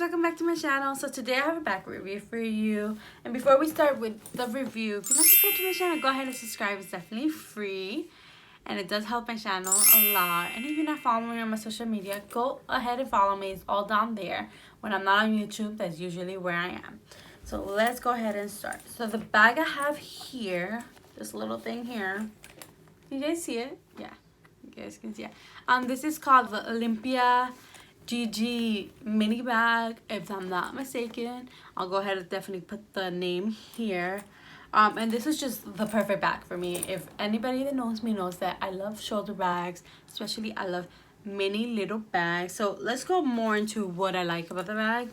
welcome back to my channel. So today I have a bag review for you, and before we start with the review, if you're not subscribed to my channel, go ahead and subscribe. It's definitely free and it does help my channel a lot. And if you're not following me on my social media, go ahead and follow me. It's all down there. When I'm not on YouTube, that's usually where I am. So let's go ahead and start. So the bag I have here, this little thing here, you guys see it? Yeah, you guys can see it. This is called the Olympia GG mini bag, if I'm not mistaken. I'll go ahead and definitely put the name here. And this is just the perfect bag for me. If anybody that knows me knows that I love shoulder bags, especially I love mini little bags. So let's go more into what I like about the bag.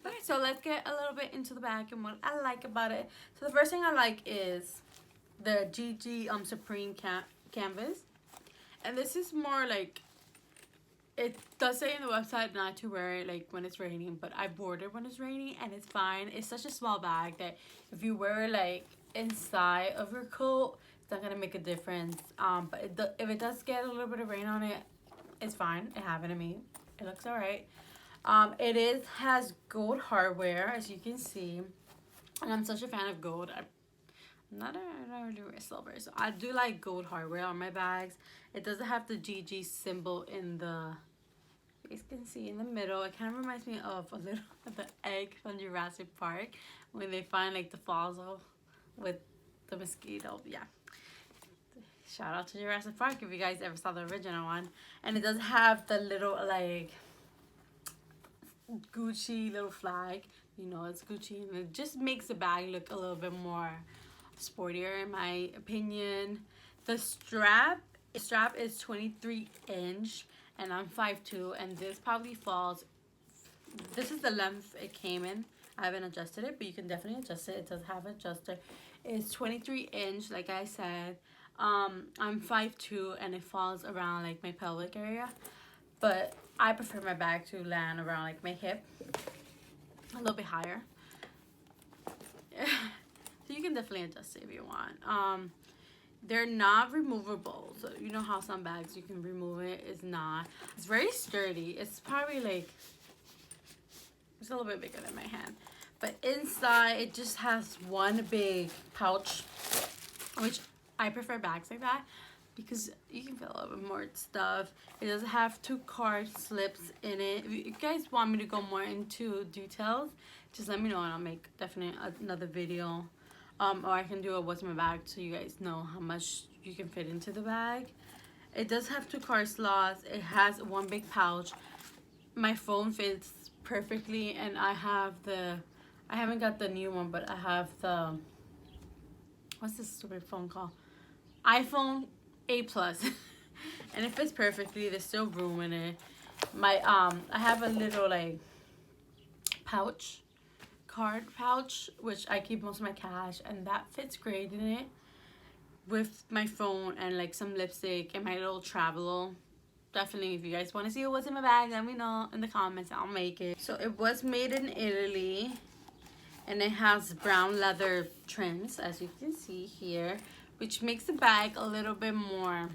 Okay, so let's get a little bit into the bag and what I like about it. So the first thing I like is the GG Supreme canvas, and this is more like, it does say in the website not to wear it like when it's raining, but I wore it when it's raining and it's fine. It's such a small bag that if you wear it like inside of your coat, it's not gonna make a difference. But if it does get a little bit of rain on it, it's fine. It happened to me. It looks alright. It has gold hardware, as you can see, and I'm such a fan of gold. I don't really wear silver, so I do like gold hardware on my bags. It doesn't have the GG symbol in the, you guys can see in the middle. It kind of reminds me of a little the egg from Jurassic Park when they find like the fossil with the mosquito. Yeah, shout out to Jurassic Park if you guys ever saw the original one. And it does have the little like Gucci little flag, you know, it's Gucci, and it just makes the bag look a little bit more sportier in my opinion. The strap is 23 inch and I'm 5'2", and this probably falls, this is the length it came in. I haven't adjusted it, but you can definitely adjust it. It does have an adjuster. It's 23 inch like I said. I'm 5'2", and it falls around like my pelvic area, but I prefer my bag to land around like my hip, a little bit higher. So you can definitely adjust it if you want. They're not removable, so you know how some bags you can remove it. It's not. It's very sturdy. It's probably like, it's a little bit bigger than my hand, but inside it just has one big pouch, which I prefer bags like that because you can fit a little bit more stuff. It does have 2 card slips in it. If you guys want me to go more into details, just let me know and I'll make definitely another video. Or I can do a what's in my bag so you guys know how much you can fit into the bag. It does have 2 card slots. It has one big pouch. My phone fits perfectly, and I haven't got the new one, but I have the, what's this stupid phone called? iPhone 8 Plus. And it fits perfectly. There's still room in it. I have a little like card pouch, which I keep most of my cash, and that fits great in it with my phone and like some lipstick and my little travel. Definitely, if you guys want to see what's in my bag, let me know in the comments. I'll make it. So it was made in Italy, and it has brown leather trims, as you can see here, which makes the bag a little bit more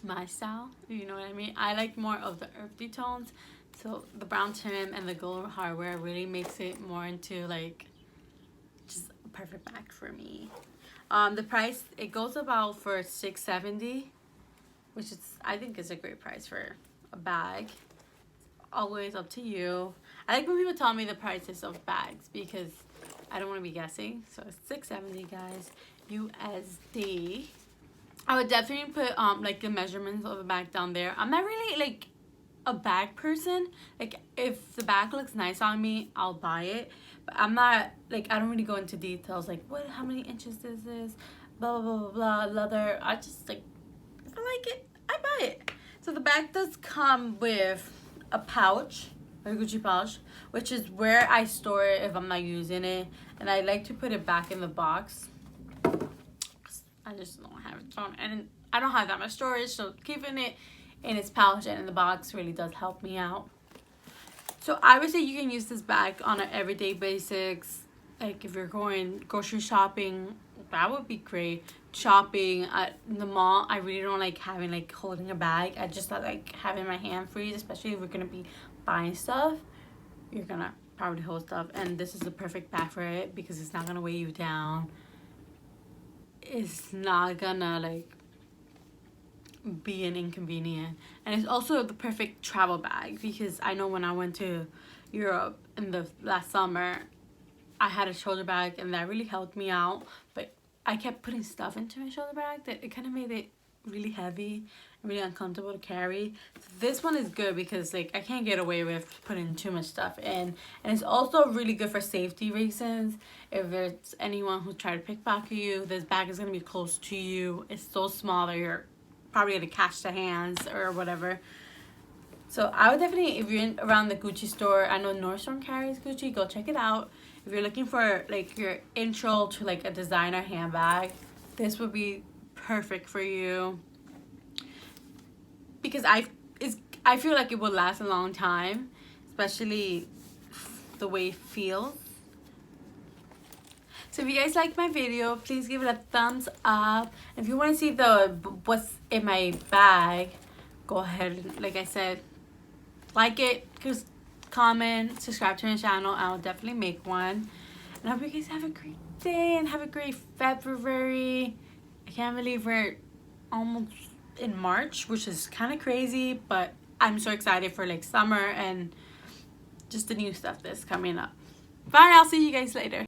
my style, you know what I mean. I like more of the earthy tones, so the brown trim and the gold hardware really makes it more into like just a perfect bag for me. The price, it goes about for $6.70, which is, I think, is a great price for a bag. Always up to you. I like when people tell me the prices of bags because I don't want to be guessing. So it's $6.70, guys, USD. I would definitely put like the measurements of the bag down there. I'm not really like a bag person. Like if the bag looks nice on me, I'll buy it, but I'm not like, I don't really go into details like how many inches this is, blah blah blah blah, leather. I just like, if I like it, I buy it. So the bag does come with a pouch, a Gucci pouch, which is where I store it if I'm not using it, and I like to put it back in the box. I just don't have it, and I don't have that much storage, so keeping it in its pouch and in the box really does help me out. So I would say you can use this bag on an everyday basis. Like if you're going grocery shopping, that would be great. Shopping at the mall, I really don't like holding a bag. I just like having my hand free, especially if we're gonna be buying stuff. you're gonna probably hold stuff. And this is the perfect bag for it because it's not gonna weigh you down. It's not gonna like be an inconvenience. And it's also the perfect travel bag because I know when I went to Europe in the last summer, I had a shoulder bag and that really helped me out, but I kept putting stuff into my shoulder bag that it kind of made it really heavy and really uncomfortable to carry. So this one is good because like I can't get away with putting too much stuff in, and it's also really good for safety reasons. If there's anyone who tried to pickpocket you, this bag is going to be close to you. It's so small that you're probably going to catch the hands or whatever. So I would definitely, if you're in around the Gucci store, I know Nordstrom carries Gucci, go check it out. If you're looking for like your intro to like a designer handbag, this would be perfect for you because I feel like it will last a long time, especially the way it feels. So if you guys like my video, please give it a thumbs up. If you want to see the what's in my bag, go ahead and, like I said, like it, just comment, subscribe to my channel. I'll definitely make one. And I hope you guys have a great day and have a great February. I can't believe we're almost in March, which is kind of crazy, but I'm so excited for like summer and just the new stuff that's coming up. Bye, I'll see you guys later.